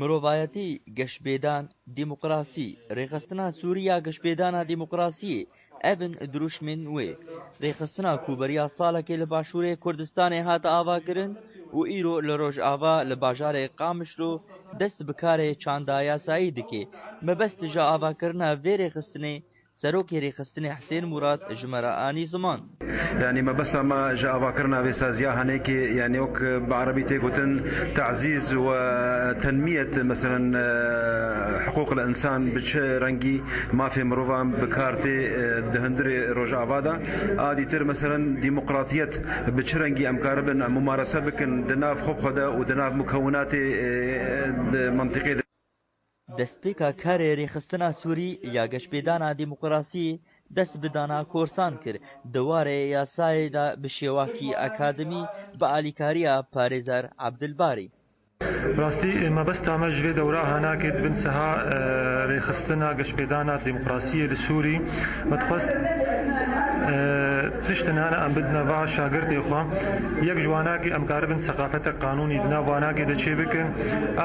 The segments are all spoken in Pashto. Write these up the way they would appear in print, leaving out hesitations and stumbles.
مرۆڤایەتی گەشتبێدان دیموقراسی ڕێخستنا سووریا گەشتبێدانە دیموقراسی ئەبن دروشمن وێ ڕێخستنا کوبەریا ساڵێکی لە باشوورێ کوردستانی هاتە ئاواکردن و ئیرۆ لە ڕۆژئاوا لە باژارێ قامشلۆ دەست بکارێ چاندا یاسایی دکێ مەبەستژە ئاواکردنە vê rêxistinê سەرۆکی rêxistinê حسێن موراد ji me re anî ziman يعني ما بس ما جاء فاكرنا بسازيا هنيك يعني وك بعربي تيجوتن تعزيز وتنمية مثلا حقوق الإنسان بش رنجي ما في مروفان بكارتي دهندري رجع فادا عادي تر مثلا ديمقراطية بش رنجي أمكاربن ممارسة بكن دناف خب خدا ودناف مكونات منطقية دەستپێکە کارێ ڕێخستنا سووری یا گەشتبێدانە دیموقراسی دەست بدانا کۆرسان کرد دەوارێ یاسایەدا بە شێواکی ئەکادمی بە ئالیکاریە پارێزەر عەبدولباری ڕاستی مەبەست ئەمە ji vê dewra hanakê dibin siha rêxistina geştbêdana demokrasiyê li Sûrî me dixwest tiştin hene em bidine va şagirdê xwe yek ji wanakê em karibin seqafetek qanûnî di nav wanakê de çê bikin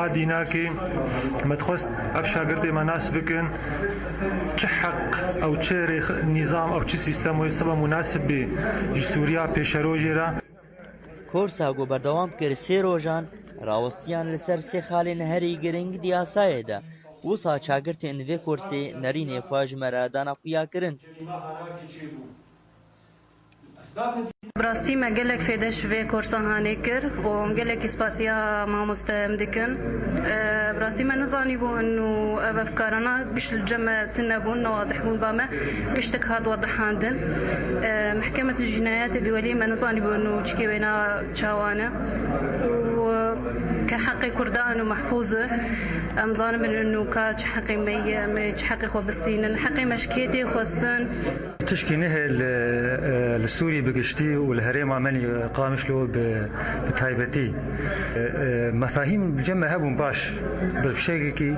a dînakê me dixwest ev şagirdê me nas bikin çi heq ew çi nîzam ew çi sîstem wê sibe munasib bê ji Sûriya pêşerojê re کۆرسا گۆ بەردەوام کرد سێ ڕۆژان ڕاوەستیان لەسەر سێ خاڵێ نەهەری گرنگ دیاسایەدا وسا چاگرتێن vê کۆرسê nەرînê xwe ji me re danaxuyakirin براستی ما gelek fêdeş vê korsa hanê kir û gelekî spasiya mamoste em dikin براستی ما نزانîbû û ev evkarana giş li cem tune bûn newadih bûn ba me giştek hat wadihandin Mehkemet Cinayetê Dewlî me nizanîbû û çikê wêna çawan e û ke heqê Kurdan û mehfûz e em zanibin û ka çi heqê me ye me çi heqê xwe bistînin heqê me ji kê tê xwestin تشكي نهل لسوري بقشتي والهريمة مني قامشلو بتايبتي مفاهيم الجمع هبون باش بشكل كي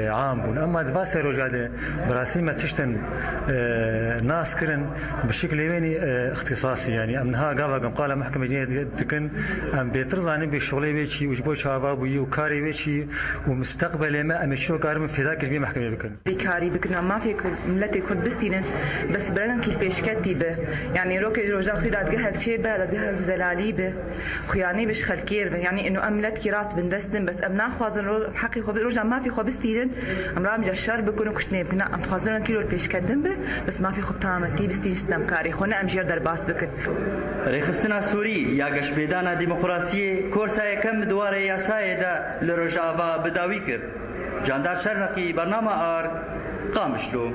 عام بون أما دفاسة رجالة براسي ما تشتن ناس كرن بشكل يميني اختصاصي يعني أمنها قابا قم قال محكمة جنيه تكن أم بيترزاني بشغلي بيشي وجبو شافا بيو كاري بيشي ومستقبل ما أمشو كارم في ذاك الجميع محكمة بكن بكاري بكن ما في ملتي كرد بستينن بس برنن كيف بيشكتي به يعني روكي رجع خدات جهك شيء بلد جهك زلالي به خياني بش خلكير به يعني إنه أملت كراس بندستن بس أبناء خوازن حقي خو رجع ما في خو بستيرن أمرام جشر بكونوا كشتني بكنا أم خوازن كيلو بيشكدن به بس ما في خو تامتي بستير استمكاري خونا أمجير درباس بكن ڕێخستنا سووری یا گەشتبێدانە دیموقراسیê کۆرسا یەکەم دوارێ یاسایەدا لە ڕۆژئاوا بەداوی کرد جاندار شەرنەقی بەرنامە ئارک قامشلۆ